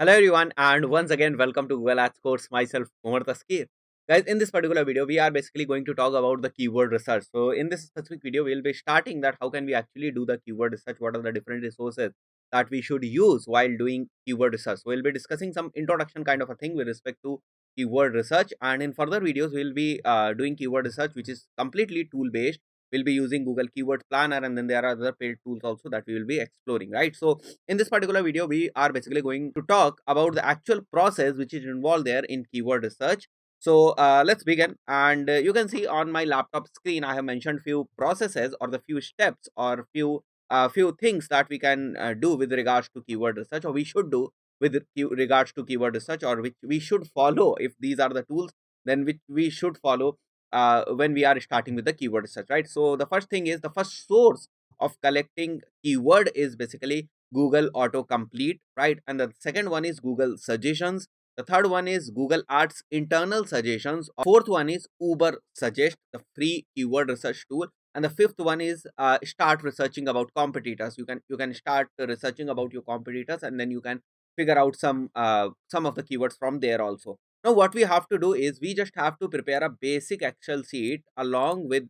Hello everyone, and once again welcome to Google Ads course. Myself, Umar Taskir. Guys, in this particular video, we are basically going to talk about the keyword research. So, in this specific video, we'll be starting that how can we actually do the keyword research? What are the different resources that we should use while doing keyword research? So, we'll be discussing some introduction kind of a thing with respect to keyword research, and in further videos, we'll be doing keyword research, which is completely tool based. We'll be using Google Keyword Planner, and then there are other paid tools also that we will be exploring, right? So, in this particular video, we are basically going to talk about the actual process which is involved there in keyword research. So let's begin. And you can see on my laptop screen, I have mentioned few processes or the few steps or few things that we can do with regards to keyword research, or we should do with regards to keyword research, or which we should follow if these are the tools, then which we should follow when we are starting with the keyword research, right? So the first thing is the first source of collecting keyword is basically Google autocomplete, right? And the second one is Google suggestions. The third one is Google Ads internal suggestions. Fourth one is Uber Suggest, the free keyword research tool. And the fifth one is start researching about competitors. You can start researching about your competitors, and then you can figure out some of the keywords from there also. Now, what we have to do is we just have to prepare a basic Excel sheet along with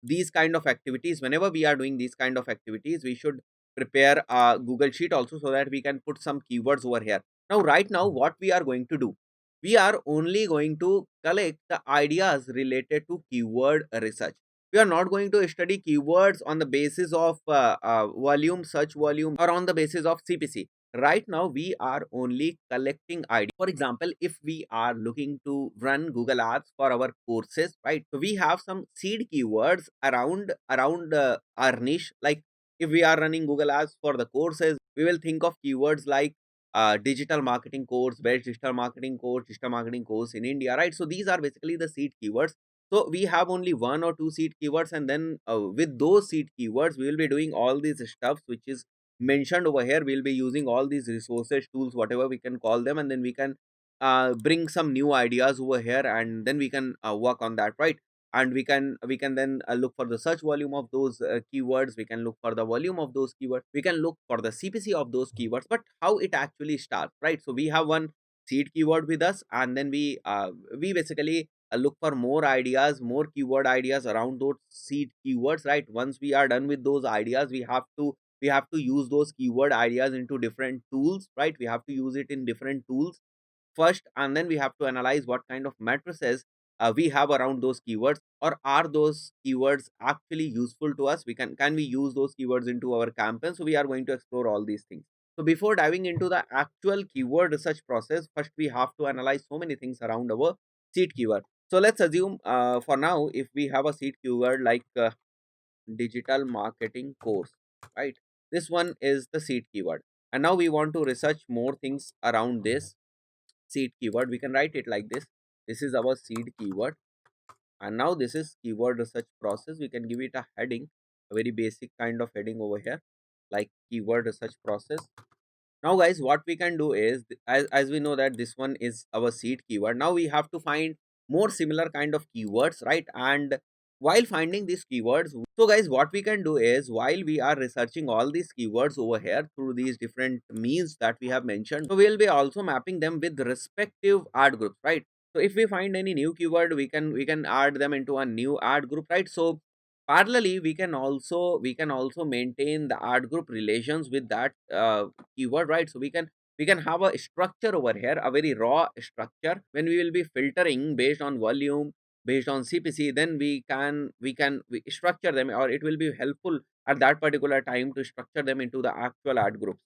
these kind of activities. Whenever we are doing these kind of activities, we should prepare a Google Sheet also, so that we can put some keywords over here. Now, right now, what we are going to do, we are only going to collect the ideas related to keyword research. We are not going to study keywords on the basis of volume, search volume, or on the basis of CPC. Right now, we are only collecting ideas. For example, if we are looking to run Google Ads for our courses, right? So we have some seed keywords around our niche. Like if we are running Google Ads for the courses, we will think of keywords like digital marketing course, best digital marketing course in India, right? So these are basically the seed keywords. So we have only one or two seed keywords, and then with those seed keywords, we will be doing all these stuffs which is mentioned over here. We'll be using all these resources, tools, whatever we can call them, and then we can bring some new ideas over here, and then we can work on that, right? And we can then look for the search volume of those keywords. We can look for the volume of those keywords. We can look for the CPC of those keywords. But how it actually starts, right? So we have one seed keyword with us, and then we basically look for more ideas, more keyword ideas around those seed keywords, right? Once we are done with those ideas, we have to use those keyword ideas into different tools, right? We have to use it in different tools first, and then we have to analyze what kind of matrices we have around those keywords, or are those keywords actually useful to us. We can we use those keywords into our campaign? So we are going to explore all these things. So before diving into the actual keyword research process, first we have to analyze so many things around our seed keyword. So let's assume for now, if we have a seed keyword like digital marketing course, right? This one is the seed keyword, and now we want to research more things around this seed keyword. We can write it like this is our seed keyword, and now this is keyword research process. We can give it a heading, a very basic kind of heading over here, like keyword research process. Now guys, what we can do is as we know that this one is our seed keyword, now we have to find more similar kind of keywords, right? And while finding these keywords, so guys, what we can do is while we are researching all these keywords over here through these different means that we have mentioned, so we'll be also mapping them with respective ad groups, right? So if we find any new keyword, we can add them into a new ad group, right? So parallelly, we can also maintain the ad group relations with that keyword, right? So we can have a structure over here, a very raw structure. When we will be filtering based on volume, based on CPC, then we structure them, or it will be helpful at that particular time to structure them into the actual ad groups.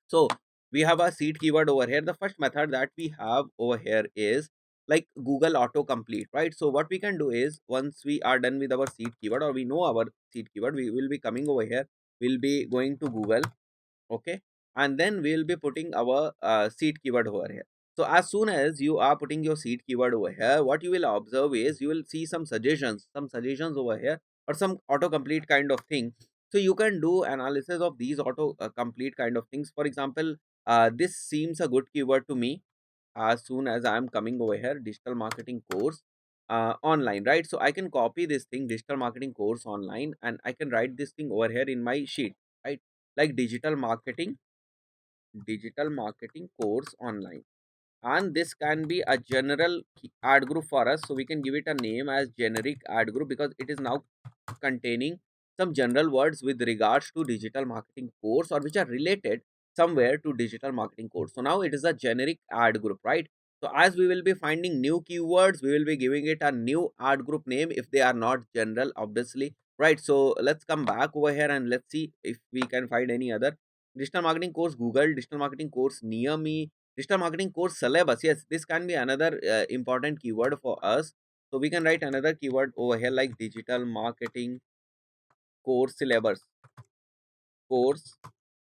So we have a seed keyword over here. The first method that we have over here is like Google autocomplete, right? So what we can do is once we are done with our seed keyword, or we know our seed keyword, we will be coming over here. We'll be going to Google, okay, and then we'll be putting our seed keyword over here. So as soon as you are putting your seed keyword over here, what you will observe is you will see some suggestions over here, or some autocomplete kind of thing. So you can do analysis of these auto complete kind of things. For example, this seems a good keyword to me. As soon as I am coming over here, digital marketing course online, right? So I can copy this thing, digital marketing course online, and I can write this thing over here in my sheet, right? Like digital marketing course online, and this can be a general ad group for us, so we can give it a name as generic ad group because it is now containing some general words with regards to digital marketing course or which are related somewhere to digital marketing course. So now it is a generic ad group, right? So as we will be finding new keywords, we will be giving it a new ad group name if they are not general, obviously, right? So let's come back over here and let's see if we can find any other digital marketing course. Google digital marketing course near me, digital marketing course syllabus. Yes, this can be another important keyword for us. So we can write another keyword over here like digital marketing course syllabus. Course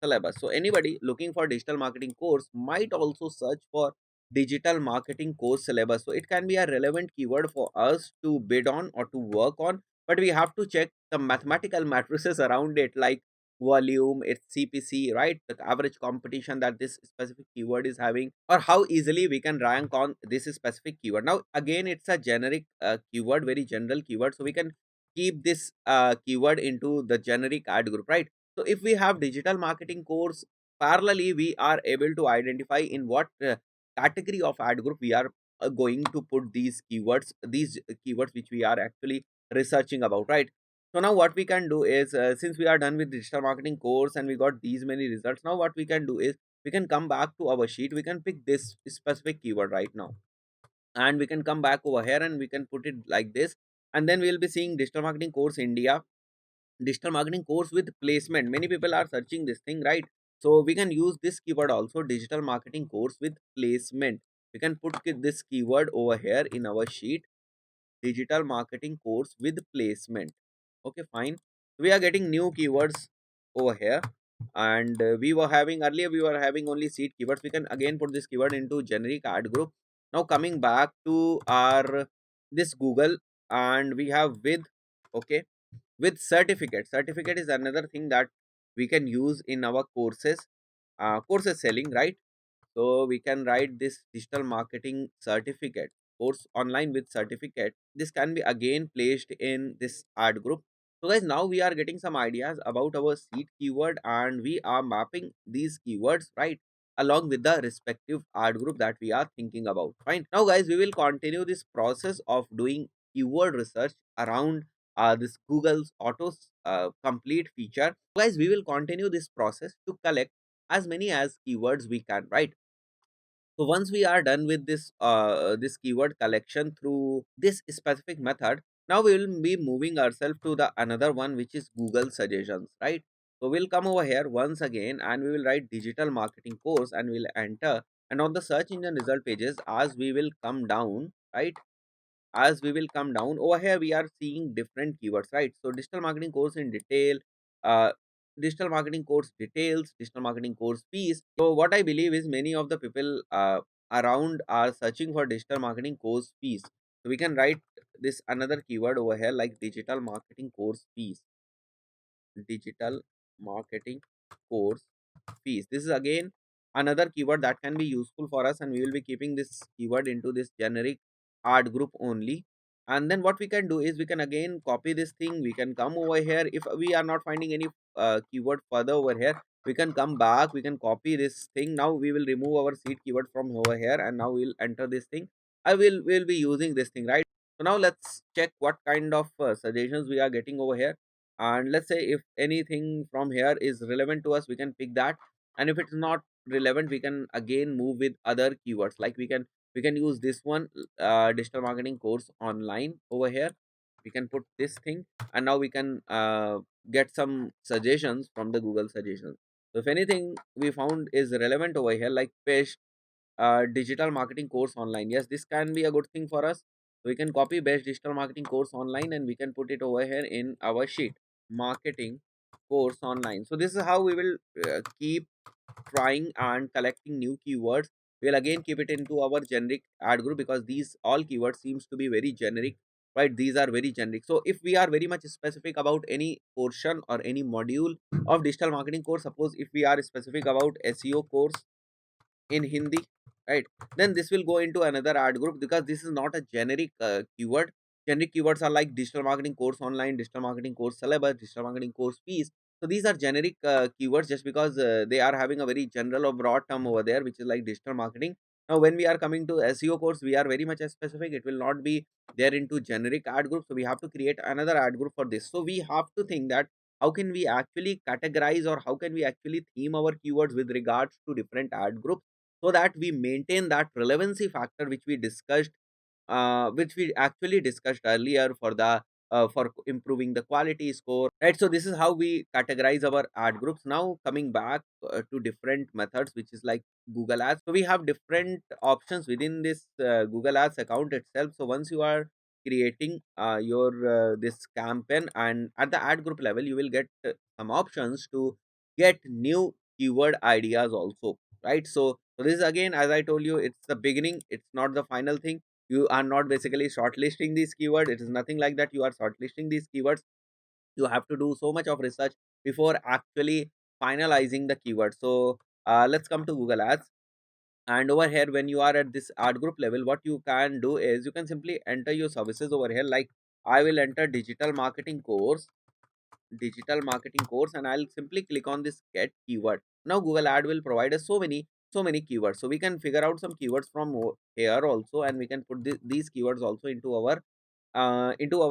syllabus. So anybody looking for digital marketing course might also search for digital marketing course syllabus. So it can be a relevant keyword for us to bid on or to work on, but we have to check the mathematical matrices around it like volume, its CPC, right? The average competition that this specific keyword is having, or how easily we can rank on this specific keyword. Now again, it's a generic keyword, very general keyword, so we can keep this keyword into the generic ad group, right? So if we have digital marketing course, parallelly we are able to identify in what category of ad group we are going to put these keywords which we are actually researching about, right? So now what we can do is, since we are done with digital marketing course and we got these many results, now what we can do is we can come back to our sheet. We can pick this specific keyword right now, and we can come back over here and we can put it like this, and then we'll be seeing digital marketing course India, digital marketing course with placement. Many people are searching this thing, right? So we can use this keyword also, digital marketing course with placement. We can put this keyword over here in our sheet, digital marketing course with placement. Okay, fine. We are getting new keywords over here, and we were having earlier, we were having only seed keywords. We can again put this keyword into generic ad group. Now coming back to our this Google, and we have with, okay, with certificate is another thing that we can use in our courses selling, right? So we can write this digital marketing certificate, course online with certificate. This can be again placed in this ad group. So guys, now we are getting some ideas about our seed keyword and we are mapping these keywords, right, along with the respective ad group that we are thinking about. Fine. Now guys, we will continue this process of doing keyword research around this Google's auto complete feature. Guys, we will continue this process to collect as many as keywords we can, right? So once we are done with this keyword collection through this specific method, now we will be moving ourselves to the another one, which is Google suggestions, right? So we'll come over here once again and we will write digital marketing course and we'll enter, and on the search engine result pages, as we will come down, right, as we will come down over here, we are seeing different keywords, right? So digital marketing course in detail, uh digital marketing course details, digital marketing course fees. So what I believe is many of the people around are searching for digital marketing course fees. So we can write this another keyword over here like digital marketing course fees, digital marketing course fees. This is again another keyword that can be useful for us, and we will be keeping this keyword into this generic ad group only. And then what we can do is we can again copy this thing. We can come over here if we are not finding any keyword further over here. We can come back, we can copy this thing. Now we will remove our seed keyword from over here, and now we'll enter this thing. I will be using this thing, right? So now let's check what kind of suggestions we are getting over here, and let's say if anything from here is relevant to us, we can pick that, and if it's not relevant, we can again move with other keywords. Like we can use this one, digital marketing course online over here. We can put this thing, and now we can get some suggestions from the Google suggestions. So if anything we found is relevant over here, like paste digital marketing course online, yes, this can be a good thing for us. So we can copy best digital marketing course online and we can put it over here in our sheet, marketing course online. So this is how we will keep trying and collecting new keywords. We'll again keep it into our generic ad group because these all keywords seems to be very generic, right? These are very generic. So if we are very much specific about any portion or any module of digital marketing course, suppose if we are specific about SEO course in Hindi, right? Then this will go into another ad group because this is not a generic keyword. Generic keywords are like digital marketing course online, digital marketing course syllabus, digital marketing course fees. So these are generic keywords, just because they are having a very general or broad term over there, which is like digital marketing. Now when we are coming to SEO course, we are very much specific. It will not be there into generic ad group, so we have to create another ad group for this. So we have to think that how can we actually categorize, or how can we actually theme our keywords with regards to different ad groups, so that we maintain that relevancy factor which we actually discussed earlier for the for improving the quality score, right? So this is how we categorize our ad groups. Now coming back to different methods, which is like Google Ads. So we have different options within this Google Ads account itself. So once you are creating your this campaign, and at the ad group level, you will get some options to get new keyword ideas also, right? So this is, again, as I told you, it's the beginning, it's not the final thing. You are not basically shortlisting these keywords. It is nothing like that. You are shortlisting these keywords. You have to do so much of research before actually finalizing the keyword. So let's come to Google Ads. And over here, when you are at this ad group level, what you can do is you can simply enter your services over here. Like, I will enter digital marketing course, and I'll simply click on this get keyword. Now Google Ad will provide us so many keywords, so we can figure out some keywords from here also, and we can put these keywords also into our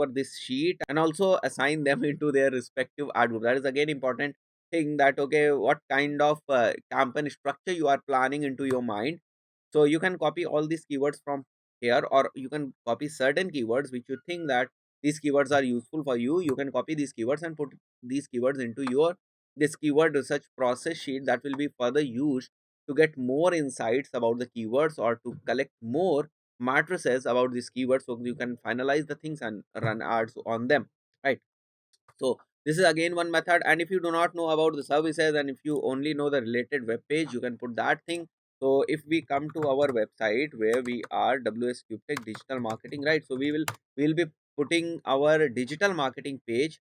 this sheet, and also assign them into their respective ad group. That is again important thing, that okay, what kind of campaign structure you are planning into your mind. So you can copy all these keywords from here, or you can copy certain keywords which you think that these keywords are useful for you. You can copy these keywords and put these keywords into your this keyword research process sheet, that will be further used to get more insights about the keywords, or to collect more matrices about these keywords, so you can finalize the things and run ads on them, right? So this is again one method. And if you do not know about the services, and if you only know the related web page, you can put that thing. So if we come to our website, where we are WS Tech digital marketing, right? So we'll be putting our digital marketing page.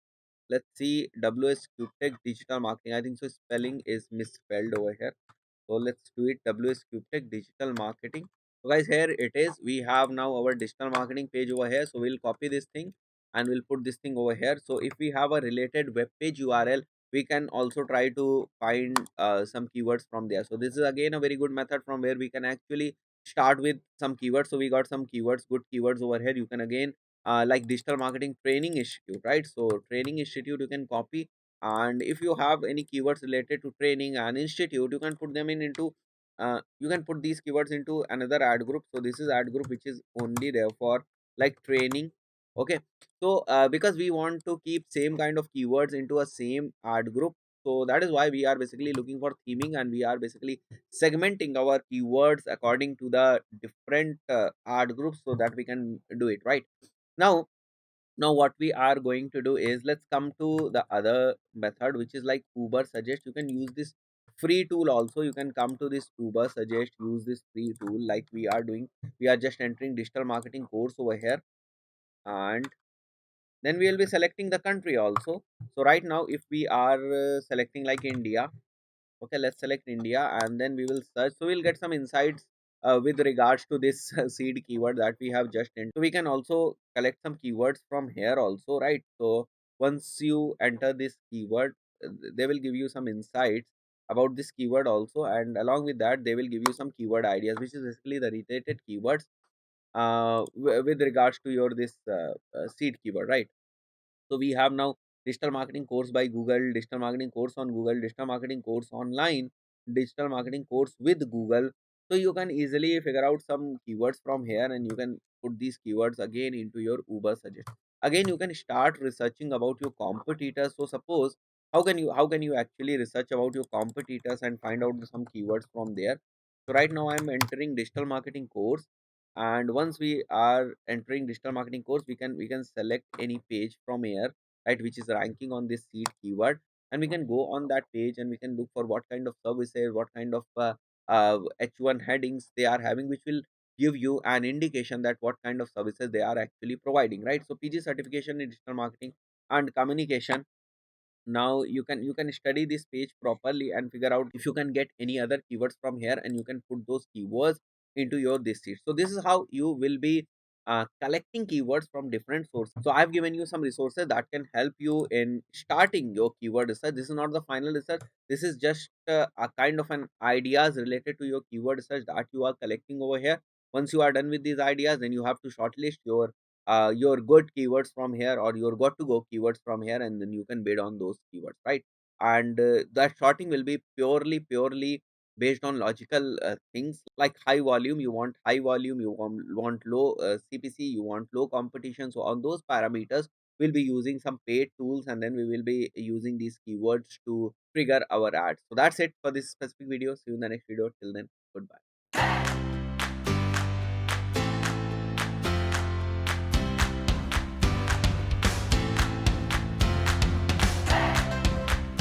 Let's see, WS Tech digital marketing. I think so spelling is misspelled over here. So let's do it, WS Tech digital marketing. So guys, here it is. We have now our digital marketing page over here. So we'll copy this thing and we'll put this thing over here. So if we have a related web page URL, we can also try to find some keywords from there. So this is again a very good method from where we can actually start with some keywords. So we got some keywords, good keywords over here. You can again like digital marketing training institute, right? So training institute you can copy, and if you have any keywords related to training and institute, you can put them into you can put these keywords into another ad group. So this is ad group which is only there for like training. Okay. So because we want to keep same kind of keywords into a same ad group, so that is why we are basically looking for theming, and we are basically segmenting our keywords according to the different ad groups, so that we can do it right. Now now what we are going to do is, let's come to the other method, which is like Uber Suggest. You can use this free tool also. You can come to this Uber Suggest, use this free tool like we are doing. We are just entering digital marketing course over here, and then we will be selecting the country also. So right now, if we are selecting like India, okay, let's select India, and then we will search. So we'll get some insights with regards to this seed keyword that we have just entered. So we can also collect some keywords from here also, right? So once you enter this keyword, they will give you some insights about this keyword also, and along with that they will give you some keyword ideas, which is basically the related keywords with regards to your this seed keyword, right? So we have now digital marketing course by Google, digital marketing course on Google, digital marketing course online, digital marketing course with Google. So you can easily figure out some keywords from here, and you can put these keywords again into your Uber suggest. Again, you can start researching about your competitors. So suppose, how can you actually research about your competitors and find out some keywords from there. So right now I'm entering digital marketing course, and once we are entering digital marketing course, we can select any page from here, right, which is ranking on this seed keyword, and we can go on that page, and we can look for what kind of services, what kind of H1 headings they are having, which will give you an indication that what kind of services they are actually providing, right? So PG certification in digital marketing and communication. Now you can study this page properly and figure out if you can get any other keywords from here, and you can put those keywords into your this sheet. So this is how you will be collecting keywords from different sources. So I've given you some resources that can help you in starting your keyword research. This is not the final research. This is just a kind of an ideas related to your keyword research that you are collecting over here. Once you are done with these ideas, then you have to shortlist your good keywords from here, or your got to go keywords from here, and then you can bid on those keywords, right? And that sorting will be purely based on logical things like high volume. You want high volume, you want low CPC, you want low competition. So on those parameters, we'll be using some paid tools, and then we will be using these keywords to trigger our ads. So that's it for this specific video. See you in the next video. Till then, goodbye.